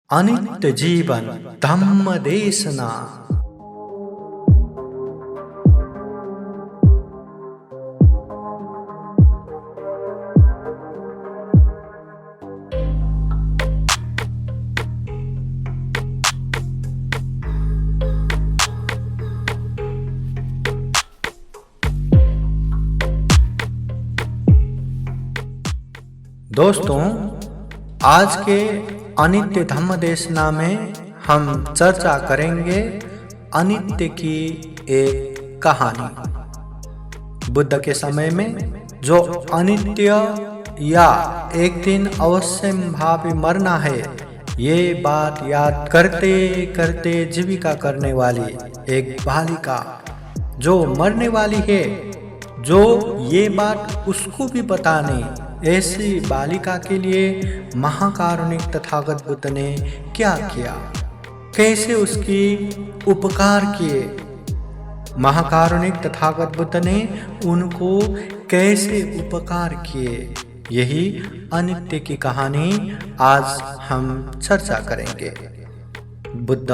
अनित्य जीवन धम्म देशना। दोस्तों, आज के अनित्य धम्म देशना में हम चर्चा करेंगे अनित्य की एक कहानी। बुद्ध के समय में जो अनित्य या एक दिन अवश्य भावी मरना है, ये बात याद करते करते जीविका करने वाली एक बालिका जो मरने वाली है, जो ये बात उसको भी पता नहीं, ऐसी बालिका के लिए महाकारुणिक तथागत बुद्ध ने क्या किया, कैसे उसकी उपकार किए। महाकारुणिक तथागत बुद्ध ने उनको कैसे उपकार किए, यही अनित्य की कहानी आज हम चर्चा करेंगे। बुद्ध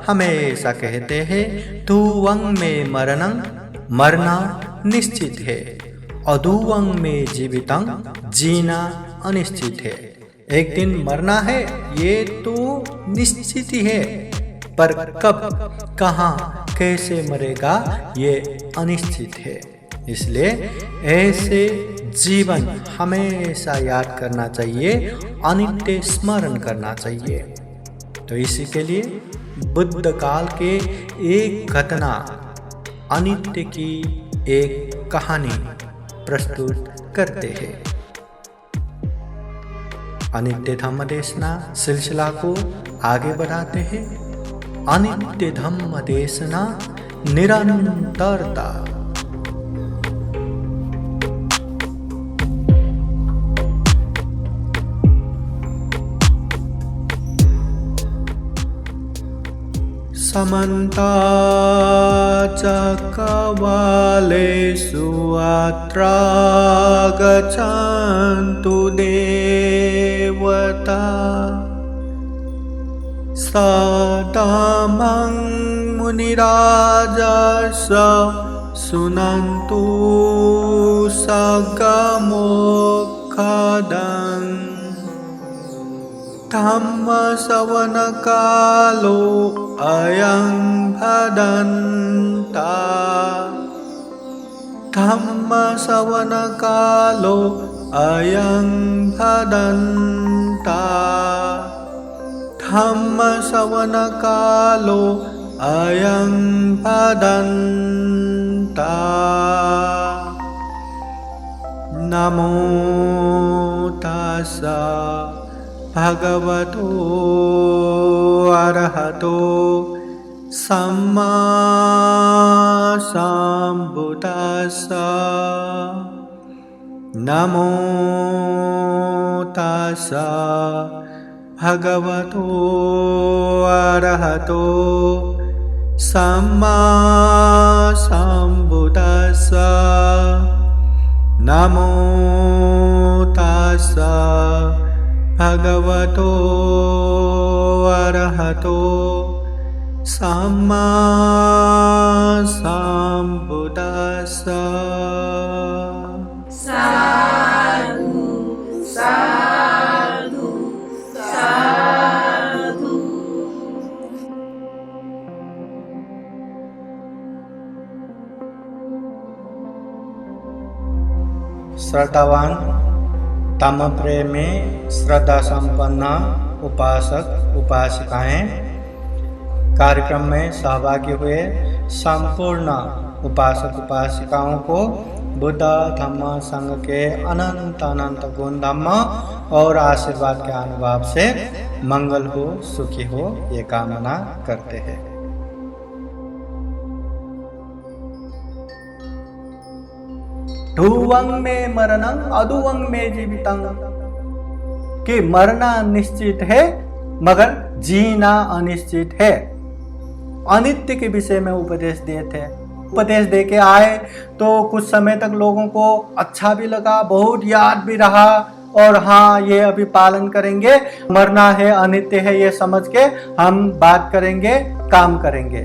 हमेशा कहते हैं, तुवंग में मरणं, मरना निश्चित है, अदुवंग में जीवितं, जीना अनिश्चित है। एक दिन मरना है, ये तो निश्चित ही है, पर कब, कहाँ, कैसे मरेगा, ये अनिश्चित है। इसलिए ऐसे जीवन हमेशा याद करना चाहिए, अनित्य स्मरण करना चाहिए। तो इसी के लिए बुद्ध काल के एक घटना, अनित्य की एक कहानी प्रस्तुत करते हैं। अनित्य धम्म देशना सिलसिला को आगे बढ़ाते हैं। अनित्य धम्म देशना निरंतरता। समन्ता चक्रवालेषु अत्रा गच्छन्तु देवता सदामं मुनिराजस्य शृण्वन्तु सगमोक्षदम् धम्म श्रवण कालो अयं भदन्ता। धम्म श्रवण कालो अयं भदन्ता। धम्म श्रवण कालो अयं भदन्ता। नमो तस्सा भगवतो अरहतो सम्मा सम्बुद्धास्सा। नमो तस्सा भगवतो अरहतो सम्मा सम्बुद्धास्सा। नमो तस्सा भगवतो अरहतो सम्मा सम्बुद्धास्सा। साधु साधु साधु। श्रद्धावान तम प्रेमी श्रद्धा संपन्न उपासक उपासिकाएं कार्यक्रम में सहभागी हुए संपूर्ण उपासक उपासिकाओं को बुद्ध धम्म संघ के अनंत अनंत गुण धम्म और आशीर्वाद के अनुभव से मंगल हो, सुखी हो, ये कामना करते हैं। तुवंग में मरणं, अदुवंग में जीवितं, कि मरना निश्चित है मगर जीना अनिश्चित है। अनित्य के विषय में उपदेश दिए थे। उपदेश दे के आए तो कुछ समय तक लोगों को अच्छा भी लगा, बहुत याद भी रहा और हाँ ये अभी पालन करेंगे, मरना है अनित्य है ये समझ के हम बात करेंगे, काम करेंगे।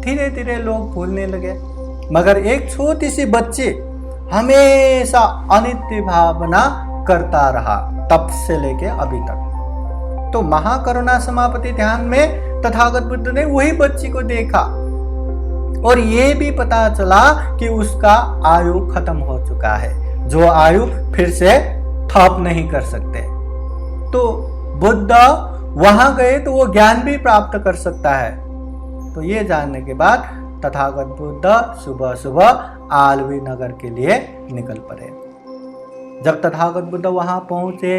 धीरे धीरे लोग भूलने लगे। मगर एक छोटी सी बच्ची हमेशा अनित्य भावना करता रहा, तब से लेके अभी तक। तो महाकरुणा समापति ध्यान में तथागत बुद्ध ने वही बच्ची को देखा और ये भी पता चला कि उसका आयु खत्म हो चुका है, जो आयु फिर से थप नहीं कर सकते। तो बुद्ध वहां गए तो वो ज्ञान भी प्राप्त कर सकता है। तो ये जानने के बाद तथागत बुद्ध सुबह सुबह आलवी नगर के लिए निकल पड़े। जब तथागत बुद्ध वहां पहुंचे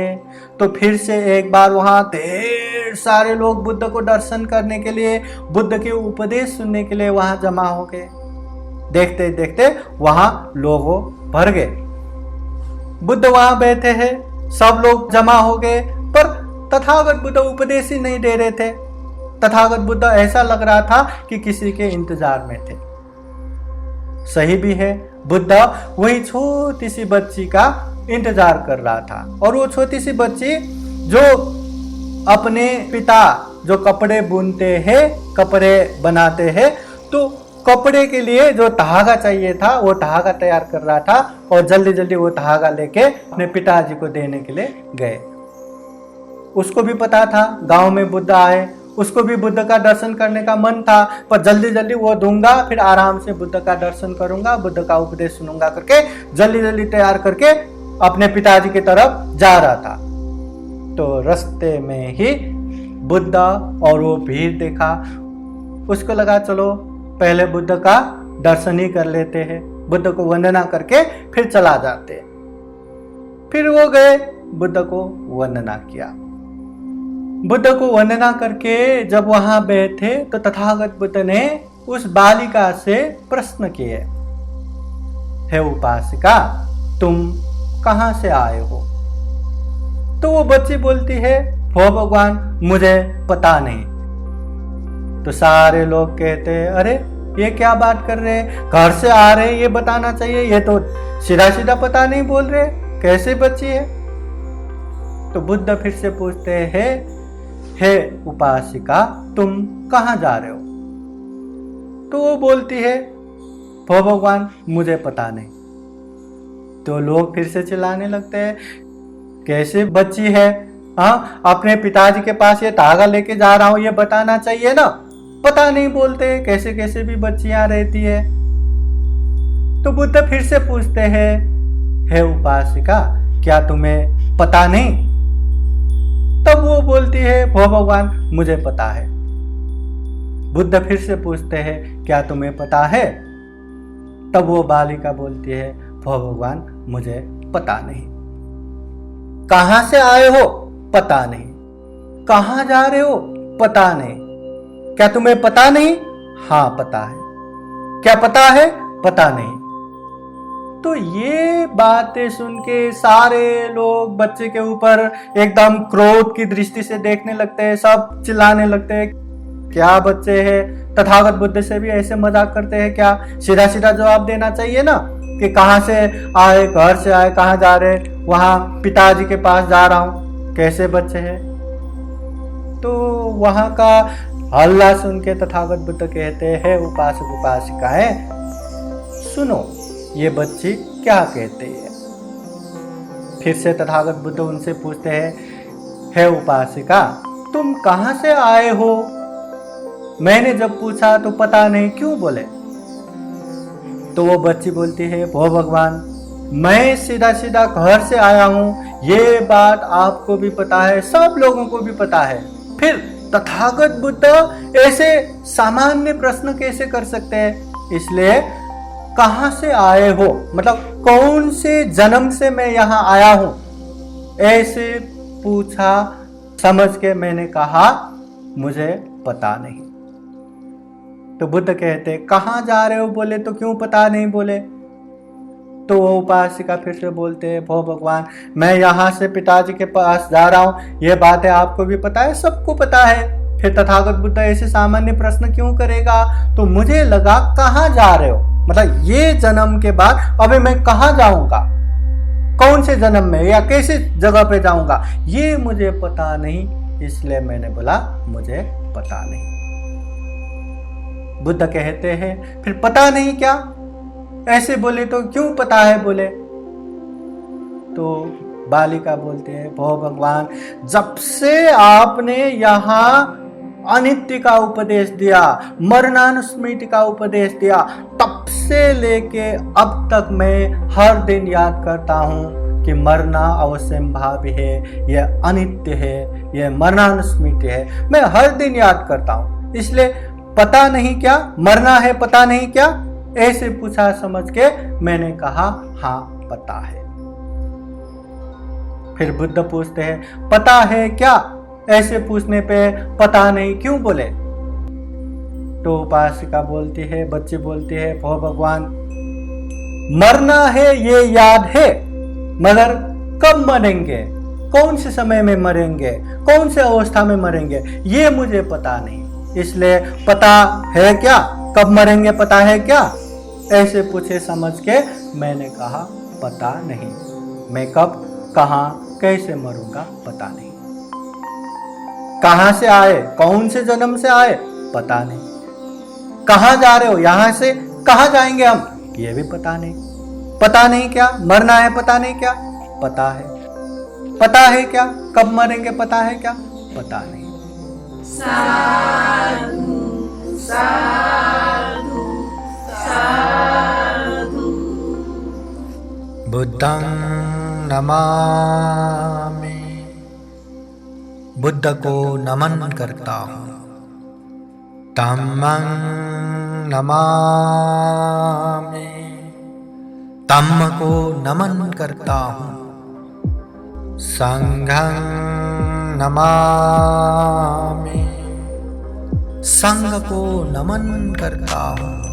तो फिर से एक बार वहां ढेर सारे लोग बुद्ध को दर्शन करने के लिए, बुद्ध के उपदेश सुनने के लिए वहां जमा हो गए। देखते देखते वहां लोग भर गए। बुद्ध वहां बैठे हैं, सब लोग जमा हो गए, पर तथागत बुद्ध उपदेश ही नहीं दे रहे थे। तथागत बुद्ध ऐसा लग रहा था कि किसी के इंतजार में थे। सही भी है, बुद्ध वही छोटी सी बच्ची का इंतजार कर रहा था। और वो छोटी सी बच्ची जो अपने पिता जो कपड़े बुनते हैं, कपड़े बनाते हैं, तो कपड़े के लिए जो धागा चाहिए था वो धागा तैयार कर रहा था और जल्दी जल्दी वो धागा लेके अपने पिताजी को देने के लिए गए। उसको भी पता था गांव में बुद्ध आए, उसको भी बुद्ध का दर्शन करने का मन था, पर जल्दी जल्दी वो दूंगा, फिर आराम से बुद्ध का दर्शन करूंगा, बुद्ध का उपदेश सुनूंगा करके जल्दी जल्दी तैयार करके अपने पिताजी की तरफ जा रहा था। तो रास्ते में ही बुद्ध और वो भीड़ देखा। उसको लगा चलो पहले बुद्ध का दर्शन ही कर लेते हैं, बुद्ध को वंदना करके फिर चला जाते। फिर वो गए, बुद्ध को वंदना किया। बुद्ध को वंदना करके जब वहां बैठे तो तथागत बुद्ध ने उस बालिका से प्रश्न किए, हे उपासिका, तुम कहां से आए हो? तो वो बच्ची बोलती है, हो भगवान मुझे पता नहीं। तो सारे लोग कहते हैं, अरे ये क्या बात कर रहे हैं, घर से आ रहे हैं ये बताना चाहिए, ये तो सीधा सीधा पता नहीं बोल रहे, कैसे बच्ची है? तो बुद्ध फिर से पूछते हैं, हे उपासिका, तुम कहां जा रहे हो? तो वो बोलती है, हो भगवान मुझे पता नहीं। तो लोग फिर से चिल्लाने लगते हैं, कैसे बच्ची है, हाँ अपने पिताजी के पास ये धागा लेके जा रहा हूं ये बताना चाहिए ना, पता नहीं बोलते, कैसे कैसे भी बच्चियां रहती है। तो बुद्ध फिर से पूछते हैं, हे उपासिका, क्या तुम्हें पता नहीं? तब वो बोलती है, हो भगवान मुझे पता है। बुद्ध फिर से पूछते हैं, क्या तुम्हें पता है? तब वो बालिका बोलती है, हो भगवान मुझे पता नहीं। कहां से आए हो? पता नहीं। कहां जा रहे हो? पता नहीं। क्या तुम्हें पता नहीं? हाँ पता है। क्या पता है? पता नहीं। तो ये बातें सुन के सारे लोग बच्चे के ऊपर एकदम क्रोध की दृष्टि से देखने लगते हैं, सब चिल्लाने लगते हैं, क्या बच्चे हैं, तथागत बुद्ध से भी ऐसे मजाक करते हैं क्या? सीधा सीधा जवाब देना चाहिए ना कि कहां से आए, घर से आए, कहां जा रहे, वहां पिताजी के पास जा रहा हूं, कैसे बच्चे हैं? तो वहां का हल्ला सुन के तथागत बुद्ध कहते हैं, उपासक उपासिकाएं सुनो ये बच्ची क्या कहते हैं। फिर से तथागत बुद्ध उनसे पूछते हैं, हे उपासिका, तुम कहां से आए हो? मैंने जब पूछा तो पता नहीं क्यों बोले? तो वो बच्ची बोलती है, हो भगवान मैं सीधा सीधा घर से आया हूं, ये बात आपको भी पता है, सब लोगों को भी पता है, फिर तथागत बुद्ध ऐसे सामान्य प्रश्न कैसे कर सकते हैं? इसलिए कहां से आए हो, मतलब कौन से जन्म से मैं यहां आया हूं, ऐसे पूछा। समझ के मैंने कहा मुझे पता नहीं। तो बुद्ध कहते, कहां जा रहे हो बोले तो क्यों पता नहीं बोले? तो वो उपासिका फिर से बोलते हैं, भो भगवान मैं यहाँ से पिताजी के पास जा रहा हूँ, ये बातें आपको भी पता है, सबको पता है, फिर तथागत बुद्ध ऐसे सामान्य प्रश्न क्यों करेगा? तो मुझे लगा, कहाँ जा रहे हो, मतलब ये जन्म के बाद अभी मैं कहाँ जाऊंगा? कौन से जन्म में या कैसे जगह पे जाऊंगा ये मुझे पता नहीं, इसलिए मैंने बोला मुझे पता नहीं। बुद्ध कहते हैं फिर पता नहीं क्या, ऐसे बोले तो क्यों पता है बोले? तो बालिका बोलते हैं भगवान, जब से आपने यहाँ अनित्य का उपदेश दिया, मरणानुस्मृति का उपदेश दिया, तब से लेके अब तक मैं हर दिन याद करता हूँ कि मरना अवश्यंभावी है, यह अनित्य है, यह मरणानुस्मृति है। मैं हर दिन याद करता हूँ, इसलिए पता नहीं क्या, मरना है पता नहीं क्या, ऐसे पूछा समझ के मैंने कहा हाँ पता है। फिर बुद्ध पूछते हैं पता है क्या? ऐसे पूछने पे पता नहीं क्यों बोले? तो उपासिका बोलती है, बच्चे बोलते हैं भगवान, मरना है ये याद है, मगर कब मरेंगे, कौन से समय में मरेंगे, कौन से अवस्था में मरेंगे ये मुझे पता नहीं, इसलिए पता है क्या, कब मरेंगे पता है क्या? ऐसे पूछे समझ के मैंने कहा पता नहीं, मैं कब कहाँ कैसे मरूंगा पता नहीं। कहां से आए, कौन से जन्म से आए पता नहीं, कहां जा रहे हो, यहां से कहां जाएंगे हम ये भी पता नहीं। पता नहीं क्या, मरना है पता नहीं क्या, पता है। पता है क्या, कब मरेंगे पता है क्या, पता नहीं। साधु साधु साधु। बुद्धं नमामि, बुद्ध को नमन करता हूँ। धम्मं नमामि, धम्म को नमन करता हूँ। संघं नमामि, संघ को नमन करता हूँ।